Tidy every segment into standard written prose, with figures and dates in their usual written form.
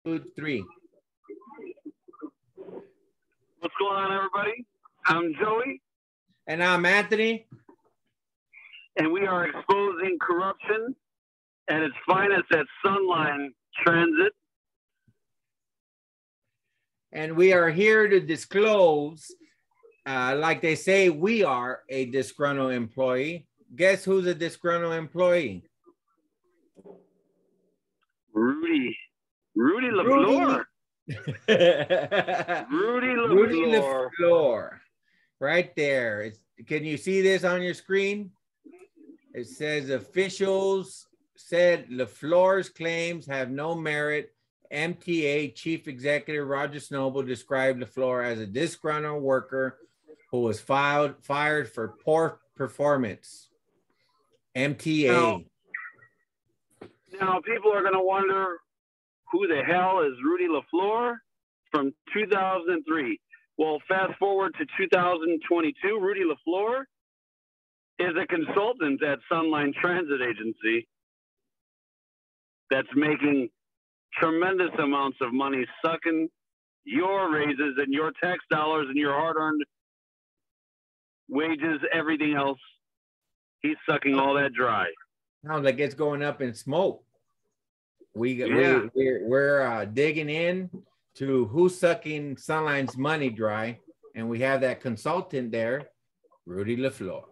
3. What's going on, everybody? I'm Joey. And I'm Anthony. And we are exposing corruption at its finest at Sunline Transit. And we are here to disclose, like they say, we are a disgruntled employee. Guess who's a disgruntled employee? Rudy LaFleur. Rudy LaFleur. Right there. Can you see this on your screen? It says officials said LaFleur's claims have no merit. MTA Chief Executive Roger Snowball described LaFleur as a disgruntled worker who was fired for poor performance. MTA. Now people are going to wonder, who the hell is Rudy LaFleur from 2003? Well, fast forward to 2022, Rudy LaFleur is a consultant at Sunline Transit Agency that's making tremendous amounts of money, sucking your raises and your tax dollars and your hard-earned wages, everything else. He's sucking all that dry. Sounds like it's going up in smoke. We're digging in to who's sucking Sunline's money dry, and we have that consultant there, Rudy LaFleur.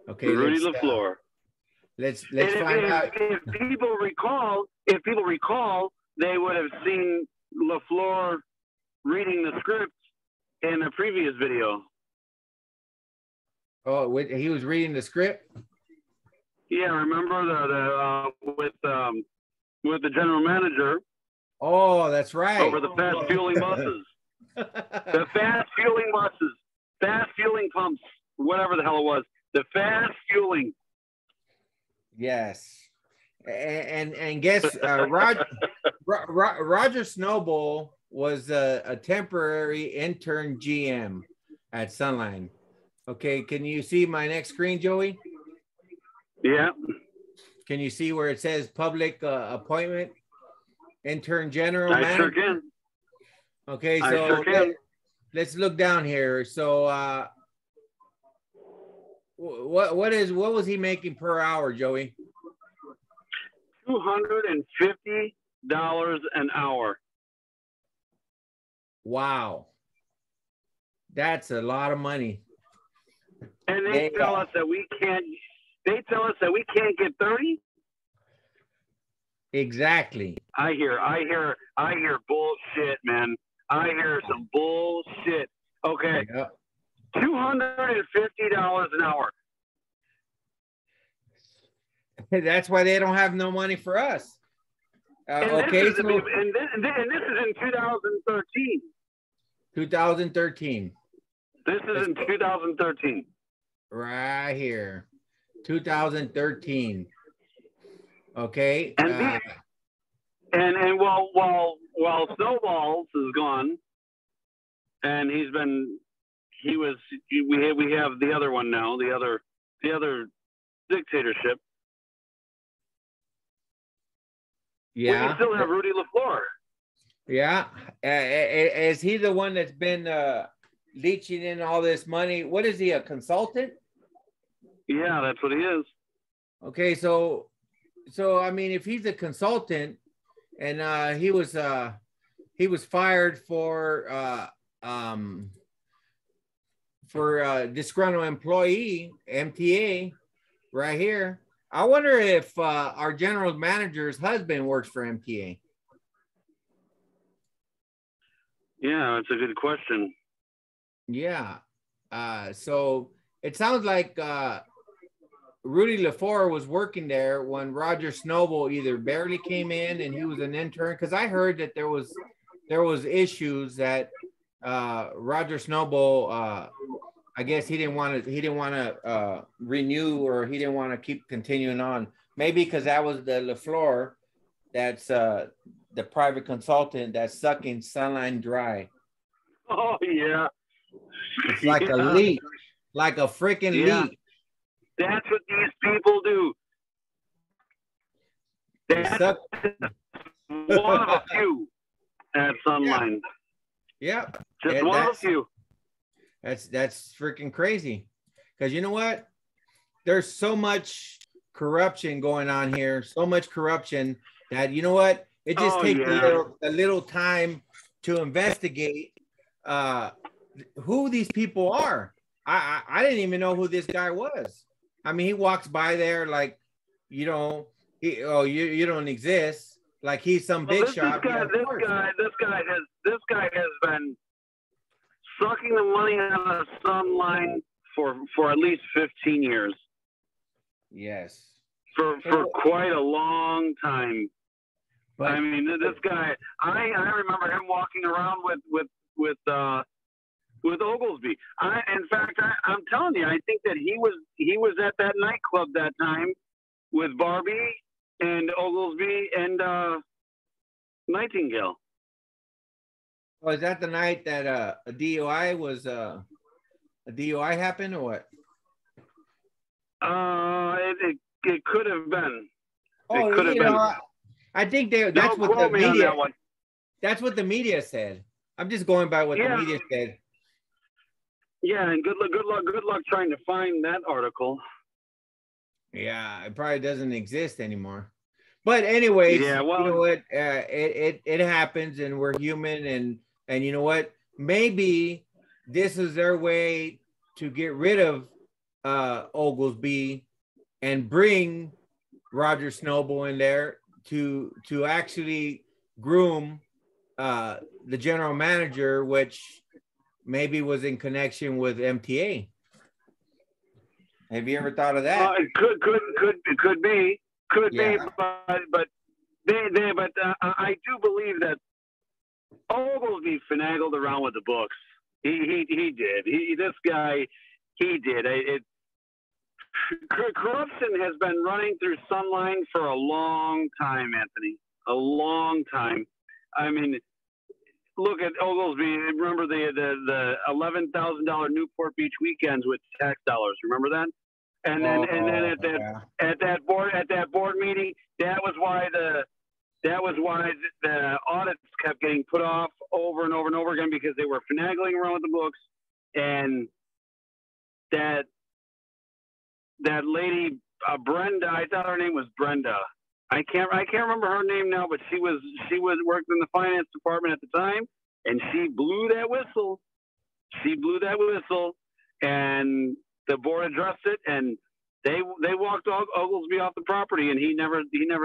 Okay, Rudy LaFleur. Let's find out. If people recall, they would have seen LaFleur reading the script in a previous video. Oh, he was reading the script? Yeah, remember with the general manager. Oh, that's right. Over the fast fueling buses. The fast fueling buses. Fast fueling pumps. Whatever the hell it was. The fast fueling. Yes. And guess Roger Snowball was a temporary intern GM at Sunline. Okay, can you see my next screen, Joey? Yeah. Can you see where it says public appointment? Intern general manager? I sure can. Okay, so let's look down here. So what was he making per hour, Joey? $250 an hour. Wow. That's a lot of money. And they tell us that we can't get 30? Exactly. I hear bullshit, man. I hear some bullshit. Okay. Yep. $250 an hour. That's why they don't have no money for us. Okay. This is in 2013. 2013. This is in 2013. Right here. 2013. Okay. And while Snowballs is gone, and we have the other one now, the other dictatorship. Yeah. We can still have Rudy LaFleur. Yeah. Is he the one that's been leeching in all this money? What is he, a consultant? Yeah, that's what he is. Okay, so I mean, if he's a consultant and he was fired for disgruntled employee, MTA, right here. I wonder if our general manager's husband works for MTA. Yeah, that's a good question. Yeah. So it sounds like Rudy LaFleur was working there when Roger Snowball either barely came in and he was an intern, because I heard that there was issues that Roger Snowball I guess he didn't want to renew, or he didn't want to keep continuing on. Maybe because that was the LaFleur that's the private consultant that's sucking Sunline dry. Oh yeah. It's like a leak, like a freaking leak. That's what these people do. one of a few at Sunline. Yeah. Just one of a few. That's freaking crazy. Because you know what? There's so much corruption going on here, so much corruption that, you know what? It just takes a little time to investigate who these people are. I didn't even know who this guy was. I mean, he walks by there like, you know, you don't exist. Like he's some big shot. This guy has been sucking the money out of Sunline for at least 15 years. Yes. For quite a long time. But I mean, this guy, I remember him walking around with Oglesby. In fact, I'm telling you, I think that he was at that nightclub that time with Barbie and Oglesby and Nightingale. Oh, is that the night that a DUI was a DUI happened or what? It could have been. Oh, it could have been. I think that's what the media. That's what the media said. I'm just going by what the media said. Yeah, and good luck trying to find that article. Yeah, it probably doesn't exist anymore. But anyways, yeah, well, you know what? It happens, and we're human, and you know what? Maybe this is their way to get rid of Oglesby and bring Roger Snowball in there to actually groom the general manager, which maybe was in connection with MTA. Have you ever thought of that? It could be, but I do believe that Oglesby finagled around with the books. He did. This guy did. Corruption has been running through Sunline for a long time, Anthony. A long time. I mean, look at Oglesby. Remember the $11,000 Newport Beach weekends with tax dollars. Remember that? And then at that board meeting, that was why the audits kept getting put off over and over and over again, because they were finagling around with the books. And that lady Brenda, I thought her name was Brenda. I can't remember her name now, but she was working in the finance department at the time, and she blew that whistle. And the board addressed it, and they walked Oglesby off the property, and he never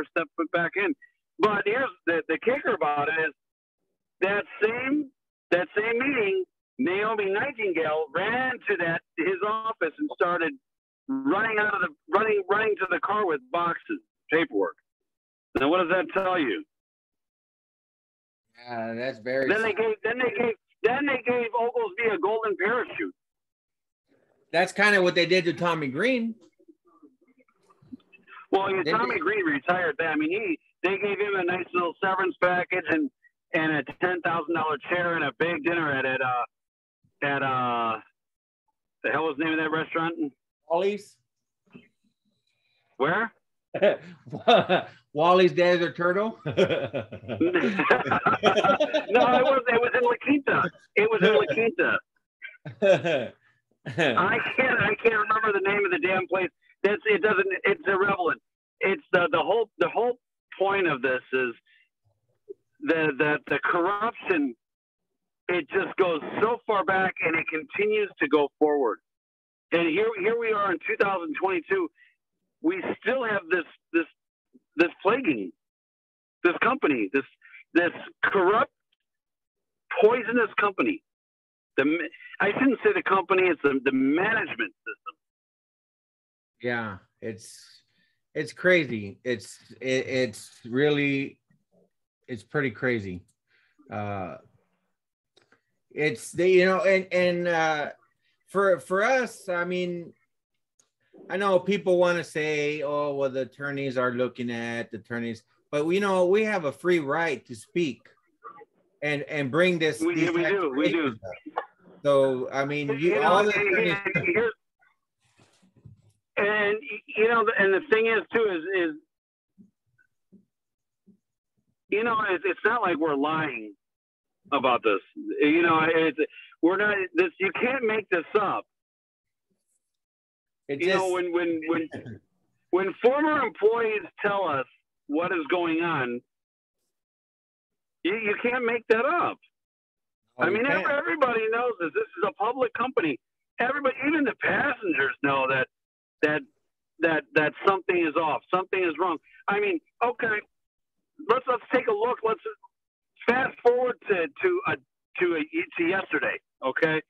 stepped foot back in. But here's the kicker about it is that same meeting, Naomi Nightingale ran to his office and started running to the car with boxes, paperwork. Now, what does that tell you? That's very. Then they gave Oglesby a golden parachute. That's kind of what they did to Tommy Green. Well, Tommy Green retired. I mean, they gave him a nice little severance package and a $10,000 chair and a big dinner at the hell was the name of that restaurant? Wally's. Where? Wally's Desert Turtle. No, it was in La Quinta. It was in La Quinta. I can't remember the name of the damn place. It's irrelevant. It's the whole point of this is the corruption. It just goes so far back, and it continues to go forward. And here we are in 2022. We still have this plaguing this company, this corrupt, poisonous company. I shouldn't say the company; it's the management system. Yeah, it's crazy. It's really pretty crazy. For us, I mean, I know people want to say, oh, well, the attorneys are looking at the attorneys, but we have a free right to speak and bring this. We do. So, I mean, all the attorneys. And the thing is too is you know, it's not like we're lying about this. You know, we're not. This, you can't make this up. You know, when former employees tell us what is going on, you can't make that up. Oh, I mean, everybody knows this. This is a public company. Everybody, even the passengers, know that something is off. Something is wrong. I mean, okay, let's take a look. Let's fast forward to yesterday. Okay.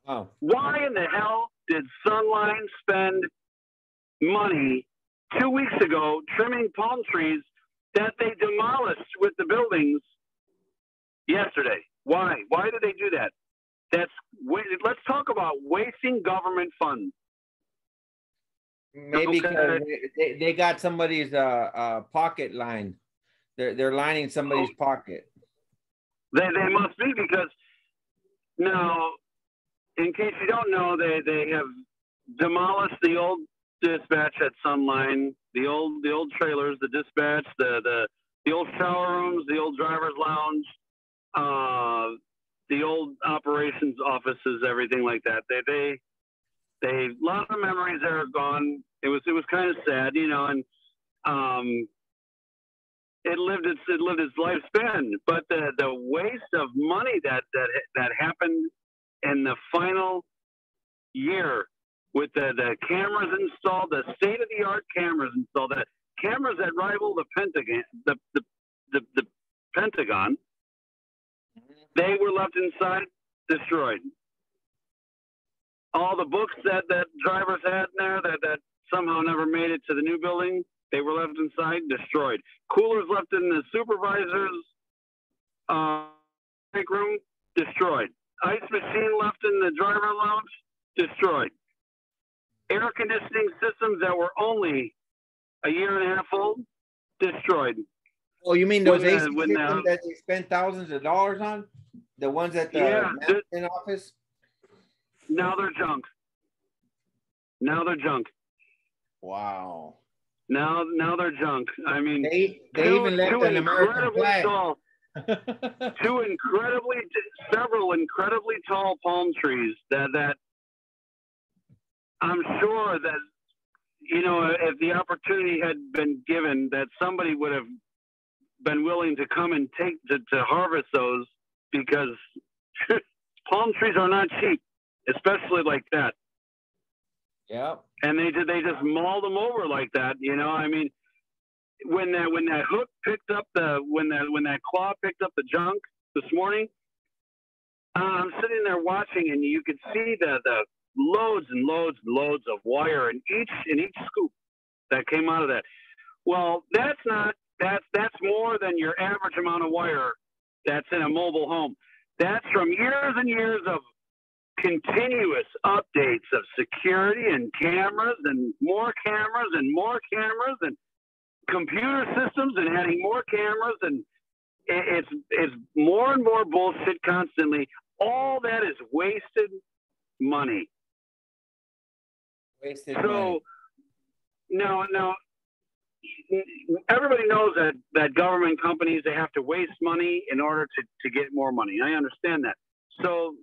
Oh. Why in the hell did Sunline spend money 2 weeks ago trimming palm trees that they demolished with the buildings yesterday? Why? Why did they do that? Let's talk about wasting government funds. Maybe because they got somebody's pocket line. They're lining somebody's pocket. They must be, because now, in case you don't know, they have demolished the old dispatch at Sunline, the old trailers, the dispatch, the old shower rooms, the old driver's lounge, the old operations offices, everything like that. They a lot of memories are gone. It was kind of sad, you know, and it lived its lifespan. But the waste of money that happened in the final year, with the cameras installed, the state-of-the-art cameras installed, that cameras that rival the Pentagon, they were left inside, destroyed. All the books that drivers had in there that somehow never made it to the new building, they were left inside, destroyed. Coolers left in the supervisor's break room, destroyed. Ice machine left in the driver lounge, destroyed. Air conditioning systems that were only a year and a half old, destroyed. Oh, you mean those AC systems that they spent thousands of dollars on? The ones at the management office? Now they're junk. Now they're junk. Wow. Now they're junk. I mean, they even left an American flag. Several incredibly tall palm trees that I'm sure that, you know, if the opportunity had been given, that somebody would have been willing to come and take to harvest those, because palm trees are not cheap, especially like that. Yeah. And they just mauled them over like that, you know. I mean, when that hook picked up when that claw picked up the junk this morning, I'm sitting there watching, and you could see the loads and loads and loads of wire in each scoop that came out of that. Well, that's more than your average amount of wire that's in a mobile home. That's from years and years of continuous updates of security and cameras and more cameras and more cameras and computer systems and adding more cameras, and it's more and more bullshit constantly. All that is wasted money. Money. Now everybody knows that government companies, they have to waste money in order to get more money. I understand that. So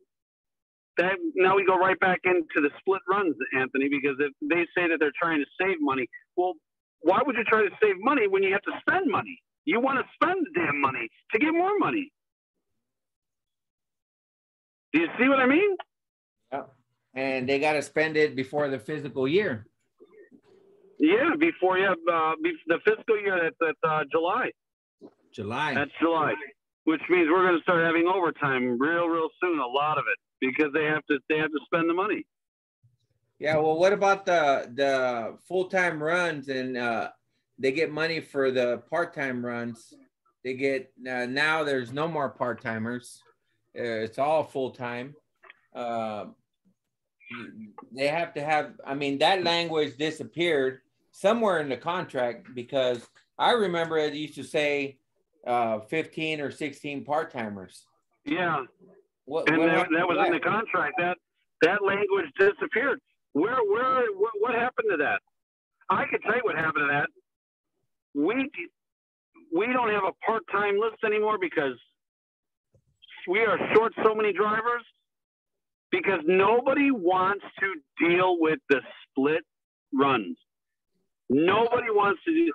that now we go right back into the split runs, Anthony, because if they say that they're trying to save money, well, why would you try to save money when you have to spend money? You want to spend the damn money to get more money. Do you see what I mean? Yeah. And they got to spend it before the fiscal year. Yeah, before you have the fiscal year. That's July. July. That's July, which means we're going to start having overtime real soon. A lot of it, because they have to spend the money. Yeah. Well, what about the full-time runs, and they get money for the part-time runs? They get now. There's no more part-timers. It's all full-time. They have to have. I mean, that language disappeared somewhere in the contract, because I remember it used to say 15 or 16 part-timers. Yeah. What was in the contract. That language disappeared. What happened to that? I can tell you what happened to that. we don't have a part-time list anymore because we are short so many drivers because nobody wants to deal with the split runs. Nobody wants to do.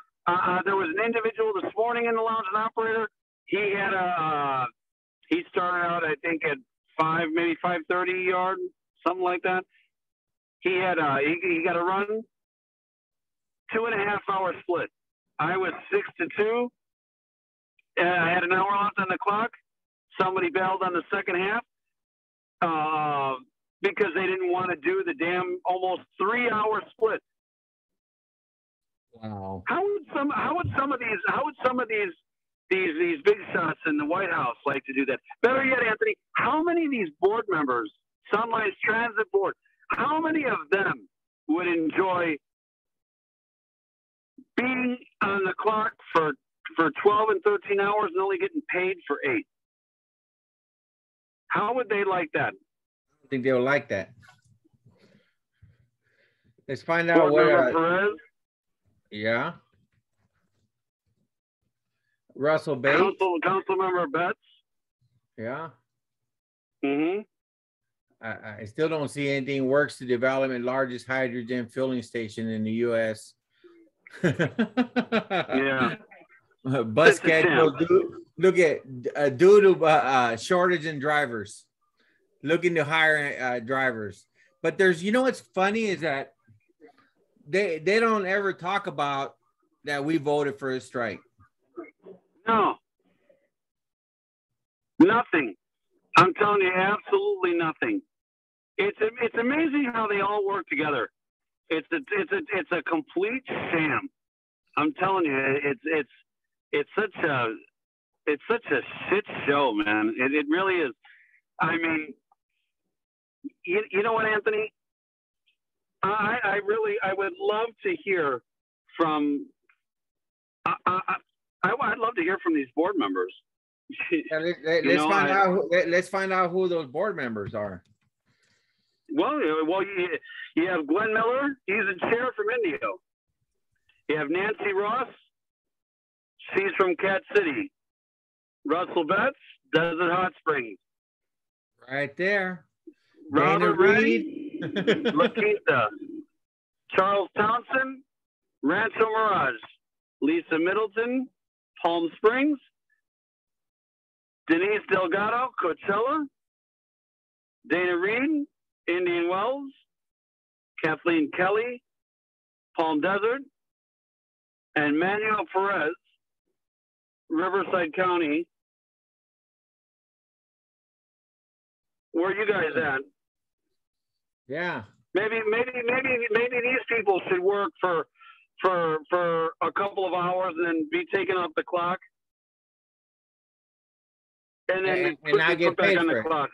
There was an individual this morning in the lounge, an operator. He had he started out, I think, at 5:30 yard, something like that. He had he got a run, 2.5 hour split. I was 6 to 2. I had an hour left on the clock. Somebody bailed on the second half because they didn't want to do the damn almost 3 hour split. Wow. How would some of these big shots in the White House like to do that? Better yet, Anthony, how many of these board members, Sunline's transit board, how many of them would enjoy being on the clock for 12 and 13 hours and only getting paid for 8? How would they like that? I think they would like that. Let's find out what. Perez? Yeah. Russell Bates. Councilmember Betts. Yeah. Mm-hmm. I still don't see anything works to development largest hydrogen filling station in the U.S. Yeah. Bus schedule. Look at due to shortage in drivers. Looking to hire drivers. But there's, you know, what's funny is that they don't ever talk about that we voted for a strike. No. Nothing. I'm telling you, absolutely nothing. It's amazing how they all work together. It's a complete sham. I'm telling you, it's such a shit show, man. It really is. I mean, you know what, Anthony? I would love to hear from. I'd love to hear from these board members. Yeah, let's find out who those board members are. Well, you have Glenn Miller. He's a chair from Indio. You have Nancy Ross. She's from Cat City. Russell Betts, Desert Hot Springs. Right there. Robert Reed, La Quinta. Charles Townsend, Rancho Mirage. Lisa Middleton, Palm Springs. Denise Delgado, Coachella. Dana Reed, Indian Wells. Kathleen Kelly, Palm Desert. And Manuel Perez, Riverside County. Where are you guys at? Yeah. Maybe these people should work for a couple of hours and then be taken off the clock. And then and not get paid for it. Clock.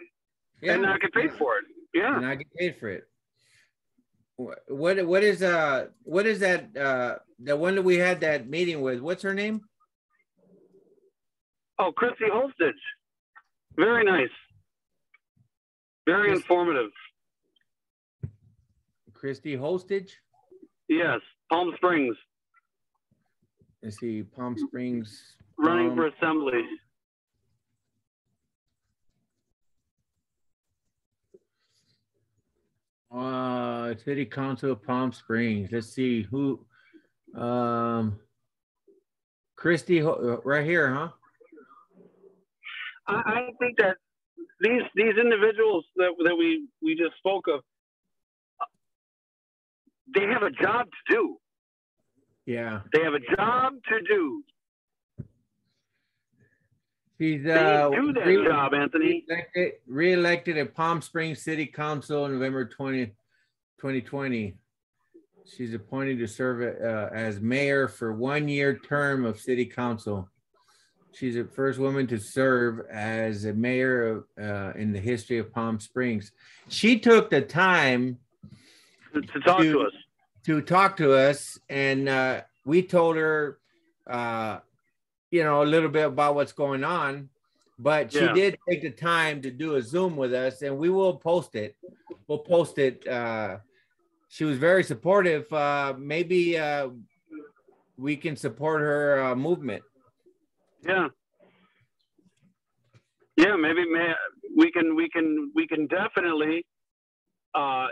Yeah. And not get paid for it. Yeah. And not get paid for it. What is that the one that we had that meeting with? What's her name? Oh, Christy Holstage. Very nice. Very informative. Christy Holstage? Yes, Palm Springs. Let's see, Palm Springs. Running for assembly. City Council of Palm Springs. Let's see who. Christy, right here, huh? I think that these individuals that we just spoke of, they have a job to do. Yeah. They have a job to do. She's they do that job, Anthony. Re-elected at Palm Springs City Council November 2020. She's appointed to serve as mayor for 1 year term of City Council. She's the first woman to serve as a mayor in the history of Palm Springs. She took the time to talk to us. To talk to us, and we told her, you know, a little bit about what's going on. But she did take the time to do a Zoom with us, and we will post it. We'll post it. She was very supportive. Maybe we can support her movement. Yeah. Yeah, maybe we can definitely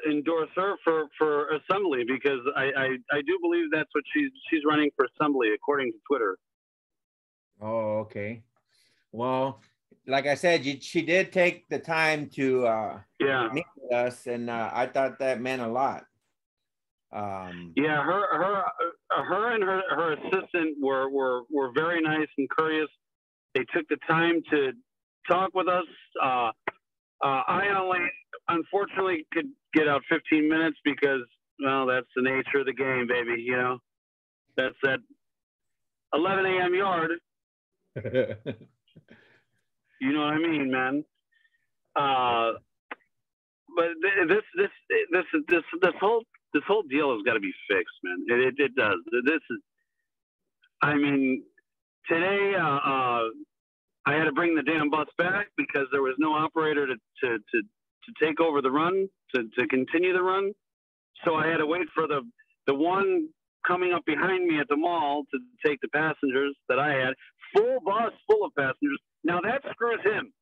endorse her for assembly, because I do believe that's what she's running for assembly according to Twitter. Oh, okay. Well, like I said, she did take the time to meet with us, and I thought that meant a lot. Yeah, her and her assistant were very nice and courteous. They took the time to talk with us. I only, unfortunately, could get out 15 minutes because, well, that's the nature of the game, baby. You know, that's that 11 a.m. yard. You know what I mean, man? But this whole deal has got to be fixed, man. It does. This is, I mean, today I had to bring the damn bus back because there was no operator to take over the run, to continue the run. So I had to wait for the one coming up behind me at the mall to take the passengers that I had. Full bus full of passengers. Now that screws him.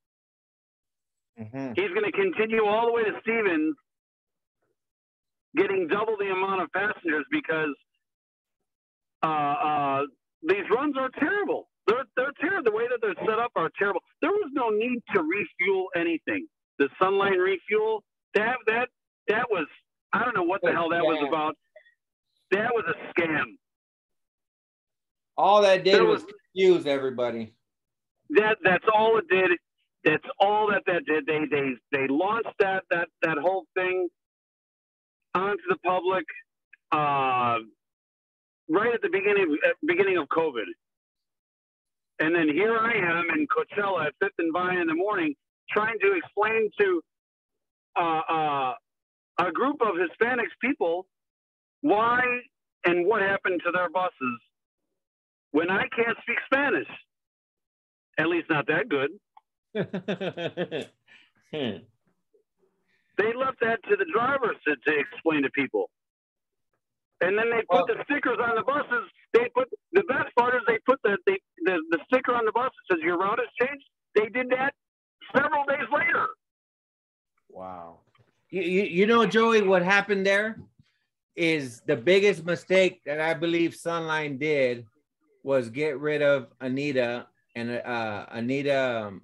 Mm-hmm. He's going to continue all the way to Stevens, getting double the amount of passengers because these runs are terrible. They're terrible. The way that they're set up are terrible. There was no need to refuel anything. The Sunline refuel, that was, I don't know what the hell that was about. That was a scam. All that did was confuse everybody. That's all it did. That's all that did. They launched that whole thing onto the public right at the beginning of COVID. And then here I am in Coachella at 5th and Vine in the morning trying to explain to a group of Hispanics people why and what happened to their buses when I can't speak Spanish. At least not that good. They left that to the drivers to explain to people. And then they put the stickers on the buses. The best part is they put the sticker on the bus that says your route has changed. They did that several days later. Wow. You know, Joey, what happened there is the biggest mistake that I believe Sunline did was get rid of Anita and Anita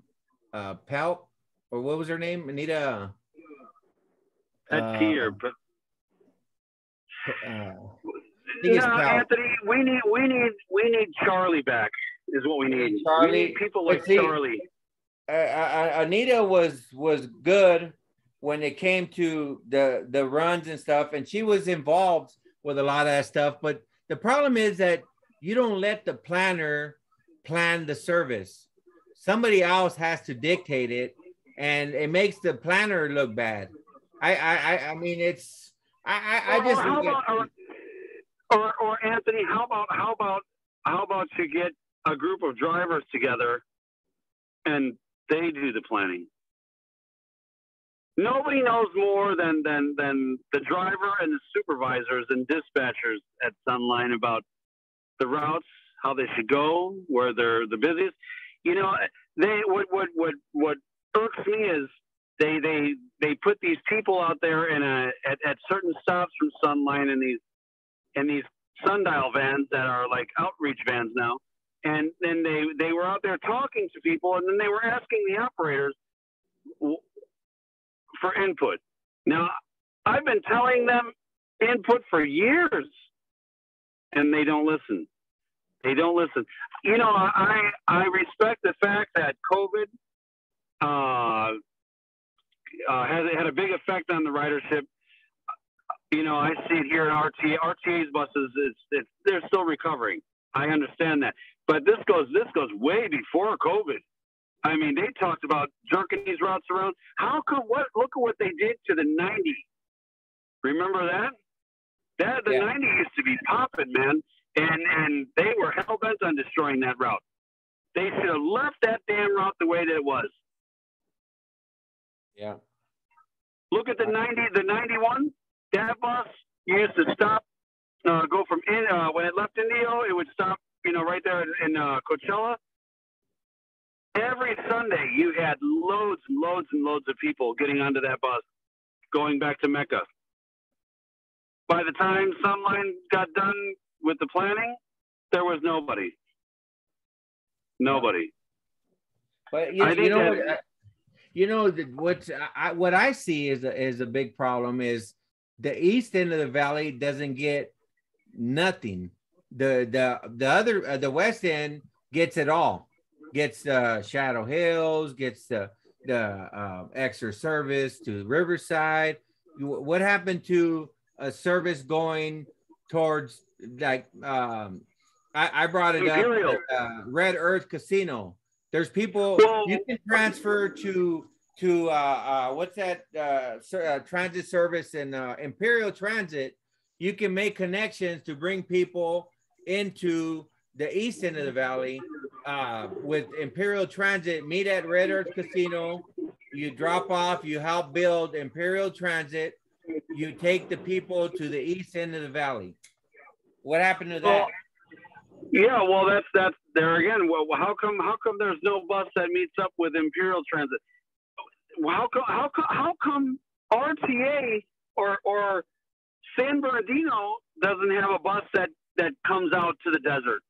Palp, or what was her name? Anita. Anthony, we need Charlie back. Is what we need. Charlie, we need people like Charlie. Anita was good when it came to the runs and stuff, and she was involved with a lot of that stuff. But the problem is that you don't let the planner plan the service. Somebody else has to dictate it, and it makes the planner look bad. I mean, it's or Anthony, how about you get a group of drivers together and they do the planning? Nobody knows more than the driver and the supervisors and dispatchers at Sunline about the routes, how they should go, where they're the busiest. You know, what irks me is they put these people out there at certain stops from Sunline in these sundial vans that are like outreach vans now, and then they were out there talking to people, and then they were asking the operators for input. Now, I've been telling them input for years, and they don't listen. They don't listen. You know, I respect the fact that COVID had a big effect on the ridership. You know, I see it here in RTA's buses. They're still recovering. I understand that, but this goes way before COVID. I mean, they talked about jerking these routes around. Look at what they did to the 90. Remember that? The 90 used to be popping, man, and they were hell bent on destroying that route. They should have left that damn route the way that it was. Yeah. Look at the 91. That bus used to stop, go from when it left Indio, it would stop, right there in Coachella. every Sunday you had loads and loads and loads of people getting onto that bus, going back to Mecca. By the time Sunline got done with the planning, there was nobody. Nobody. But what I see is a big problem is the east end of the valley doesn't get nothing. The west end gets it all. Gets Shadow Hills, gets the extra service to Riverside. What happened to a service going towards, like, I brought it Imperial. up, Red Earth Casino. There's people, you can transfer to what's that transit service in Imperial Transit. You can make connections to bring people into the east end of the valley with Imperial Transit. Meet at Red Earth Casino. You drop off, you help build Imperial Transit. You take the people to the east end of the valley. What happened to that? Yeah, well, that's there again. Well, how come there's no bus that meets up with Imperial Transit? How come RTA or San Bernardino doesn't have a bus that comes out to the desert?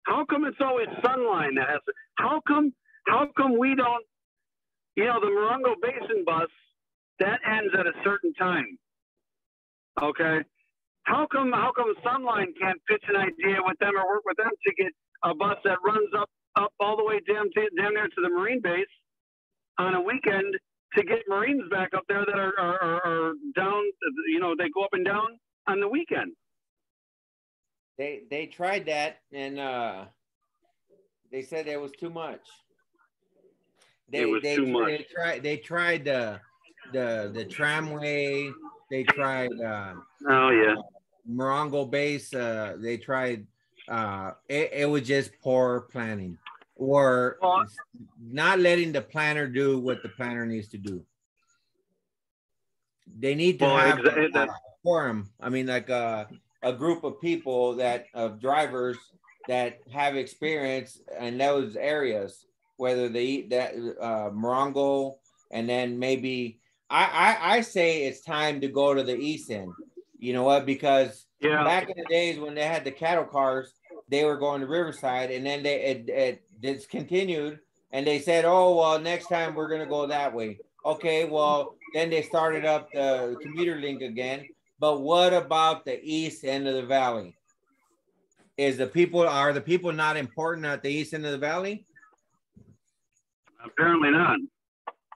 How come it's always Sunline that has to? How come we don't? The Morongo Basin bus that ends at a certain time. Okay. How come Sunline can't pitch an idea with them or work with them to get a bus that runs up all the way down there to the Marine base on a weekend to get Marines back up there that are down, they go up and down on the weekend. They tried that, and they said it was too much. Too much. They tried the tramway. They tried Morongo base. They tried. It was just poor planning, or not letting the planner do what the planner needs to do. They need to have a forum. I mean, like a group of people of drivers that have experience in those areas, whether they eat that Morongo, and then maybe I say it's time to go to the east end. You know what? Because back in the days when they had the cattle cars, they were going to Riverside, and then it discontinued, and they said, oh, well, next time we're going to go that way. Okay, well, then they started up the commuter link again. But what about the east end of the valley? Are the people not important at the east end of the valley? Apparently not.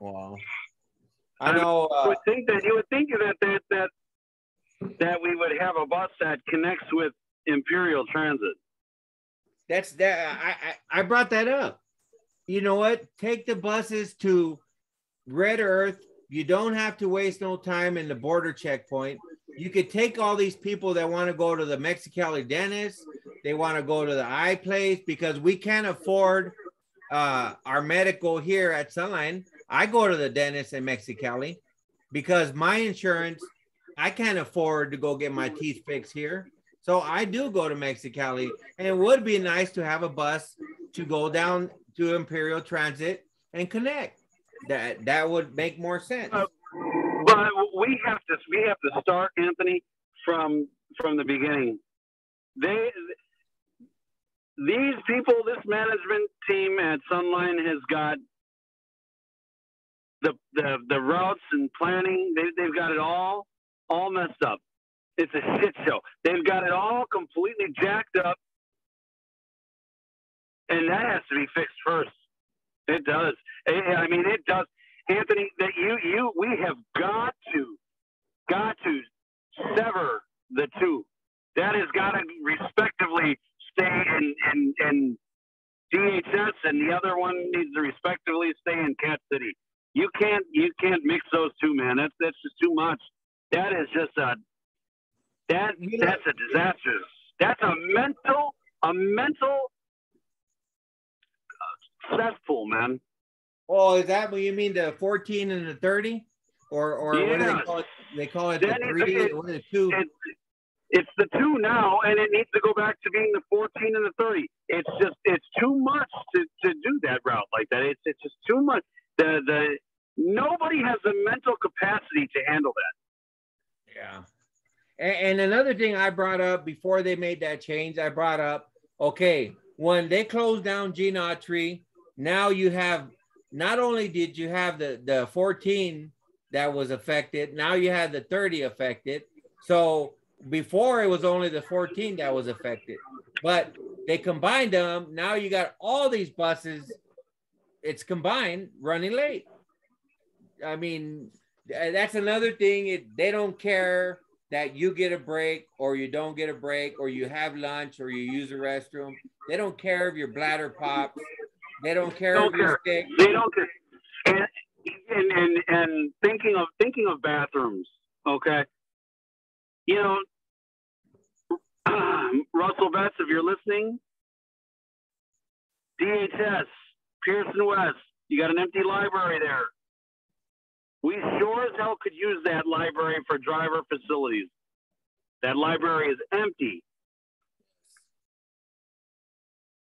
Well, I know. You would think that we would have a bus that connects with Imperial Transit. I brought that up. You know what? Take the buses to Red Earth. You don't have to waste no time in the border checkpoint. You could take all these people that want to go to the Mexicali dentist. They want to go to the eye place because we can't afford our medical here at Sunline. I go to the dentist in Mexicali because my insurance, I can't afford to go get my teeth fixed here. So I do go to Mexicali, and it would be nice to have a bus to go down to Imperial Transit and connect. That would make more sense. But we have to start, Anthony, from the beginning. These people, this management team at Sunline has got the routes and planning. They've got it all messed up. It's a shit show. They've got it all completely jacked up, and that has to be fixed first. It does. I mean, it does, Anthony. That we have got to sever the two. That has got to respectively stay in DHS, and the other one needs to respectively stay in Cat City. You can't mix those two, man. That's just too much. That is just that's a disaster. That's a mental cesspool, man. Oh, is that what you mean? The 14 and the 30, or what do they call it? They call it the 3 or the 2. It's the 2 now, and it needs to go back to being the 14 and the 30. It's too much to do that route like that. It's just too much. Nobody has the mental capacity to handle that. Yeah. And another thing I brought up before they made that change, I brought up, okay, when they closed down Gene Autry, now you have, not only did you have the 14 that was affected, now you had the 30 affected. So before it was only the 14 that was affected, but they combined them. Now you got all these buses, it's combined, running late. I mean, that's another thing. They don't care that you get a break or you don't get a break or you have lunch or you use the restroom. They don't care if your bladder pops. They don't care if you're sick. They don't care. And thinking of bathrooms, okay? You know, Russell Betts, if you're listening, DHS, Pearson West, you got an empty library there. We sure as hell could use that library for driver facilities. That library is empty.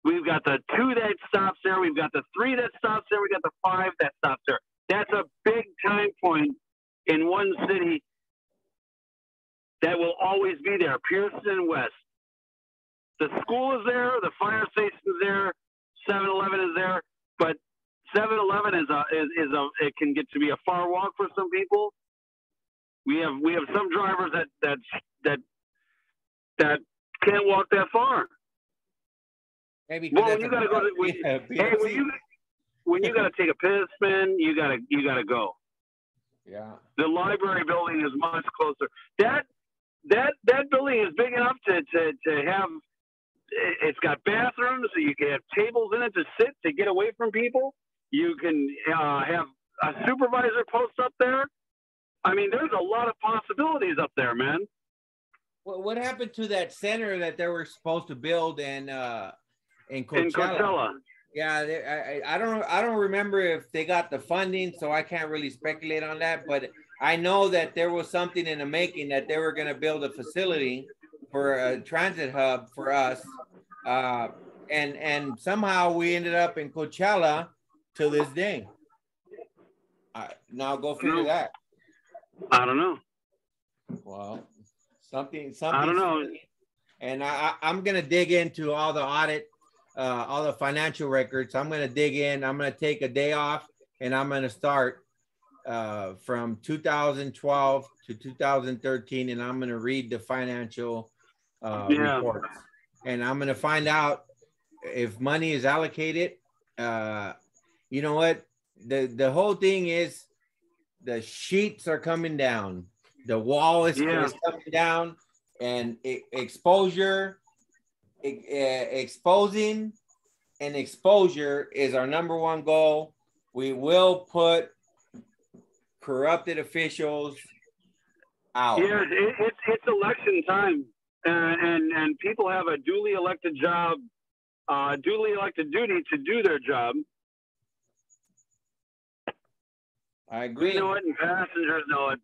We've got the 2 that stops there. We've got the 3 that stops there. We've got the 5 that stops there. That's a big time point in one city that will always be there, Pearson West. The school is there. The fire station is there. 7-Eleven is there. But 7-Eleven it can get to be a far walk for some people. We have some drivers that can't walk that far. Maybe when you gotta go to when you gotta take a piss, man, you gotta go. Yeah. The library building is much closer. That building is big enough to have. It's got bathrooms, so you can have tables in it to sit to get away from people. You can have a supervisor post up there. I mean, there's a lot of possibilities up there, man. What happened to that center that they were supposed to build in Coachella? In Coachella. Yeah, I don't remember if they got the funding, so I can't really speculate on that. But I know that there was something in the making that they were going to build a facility for a transit hub for us, and somehow we ended up in Coachella to this day. Now go figure that. I don't know. Well, something. I don't know. And I'm gonna dig into all the audit, all the financial records. I'm gonna dig in. I'm gonna take a day off, and I'm gonna start from 2012 to 2013, and I'm gonna read the financial reports, and I'm gonna find out if money is allocated. You know what? The whole thing is the sheets are coming down. The wall is coming down, and exposing and exposure is our number one goal. We will put corrupted officials out. Yeah, it's election time, and people have a duly elected job, duly elected duty to do their job. I agree. We know it, and passengers know it.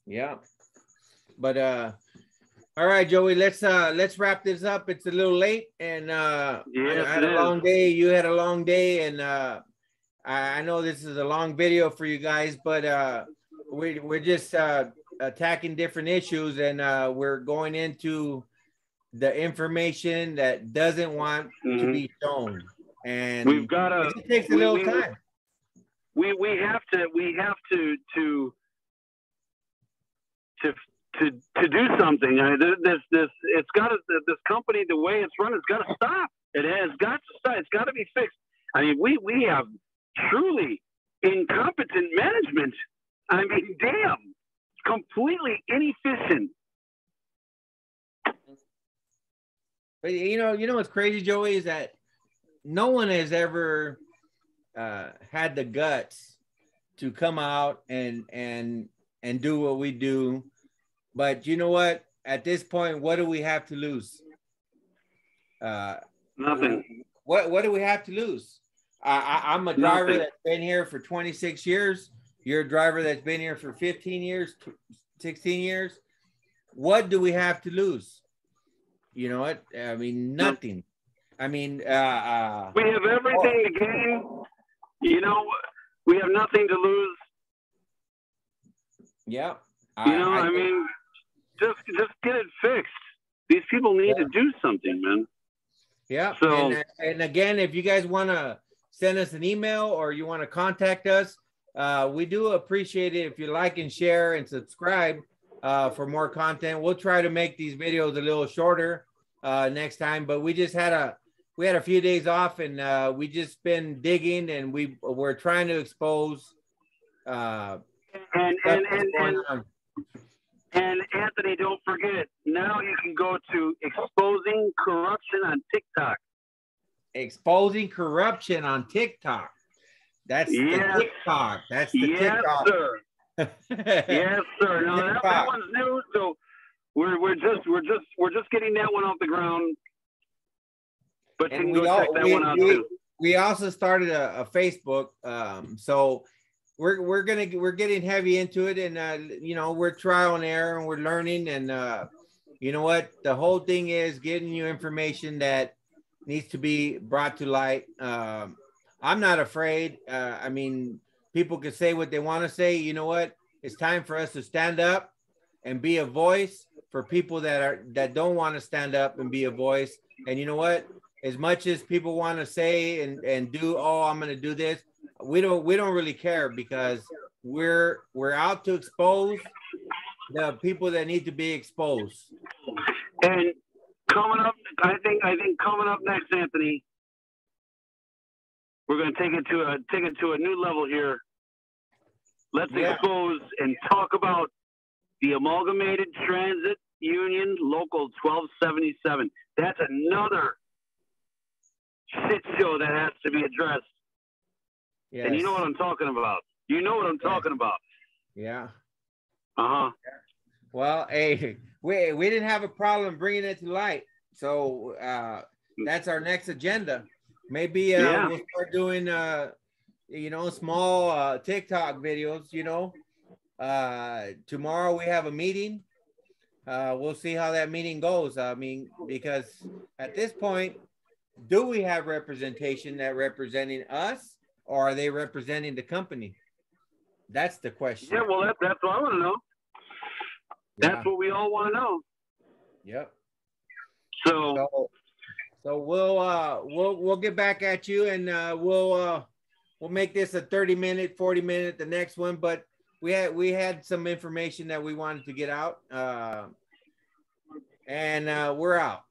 Yeah, but all right, Joey, let's wrap this up. It's a little late, and I had a long day. You had a long day, and I know this is a long video for you guys, but we're just attacking different issues, and we're going into the information that doesn't want to be shown, and we've got to. It takes a little time. We have to do something. It's got to, this company, the way it's run, it's got to stop. It has got to stop. It's got to be fixed. I mean, we have truly incompetent management. I mean, damn, completely inefficient. But you know what's crazy, Joey, is that no one has ever had the guts to come out and do what we do. But you know what? At this point, what do we have to lose? Nothing. What do we have to lose? I'm a driver that's been here for 26 years. You're a driver that's been here for 15 years, 16 years. what do we have to lose? You know what? I mean, nothing. I mean, we have everything to gain. You know, we have nothing to lose. Yeah. I mean, just get it fixed. These people need to do something, man. Yeah. So, and again, if you guys want to send us an email or you want to contact us, we do appreciate it if you like and share and subscribe for more content. We'll try to make these videos a little shorter next time, but we had a few days off, and we just been digging, and we're trying to expose and Anthony, don't forget, now you can go to exposing corruption on TikTok. Exposing corruption on TikTok. That's the TikTok. That's the TikTok. Sir. Yes, sir. No, that one's new, so we're just getting that one off the ground. But you can go check that one out too. We also started a Facebook, so we're getting heavy into it, and you know, we're trial and error, and we're learning, and you know what, the whole thing is getting you information that needs to be brought to light. I'm not afraid. I mean, people can say what they want to say. You know what? It's time for us to stand up and be a voice for people that don't want to stand up and be a voice. And you know what? As much as people want to say and do, oh, I'm going to do this, we don't really care, because we're out to expose the people that need to be exposed. And coming up, I think coming up next, Anthony, we're going to take it to a new level here. Let's expose and talk about the Amalgamated Transit Union Local 1277. That's another shit show that has to be addressed. Yes. And you know what I'm talking about. You know what I'm talking about. Yeah. Uh-huh. Well, hey, we didn't have a problem bringing it to light. So that's our next agenda. Maybe we'll start doing, you know, small TikTok videos, you know. Tomorrow we have a meeting. We'll see how that meeting goes. I mean, because at this point, do we have representation that representing us, or are they representing the company? That's the question. Yeah, well, that's what I want to know. That's what we all want to know. Yep. So we'll get back at you, and we'll make this a 30-minute, 40-minute, the next one. But we had some information that we wanted to get out, and we're out.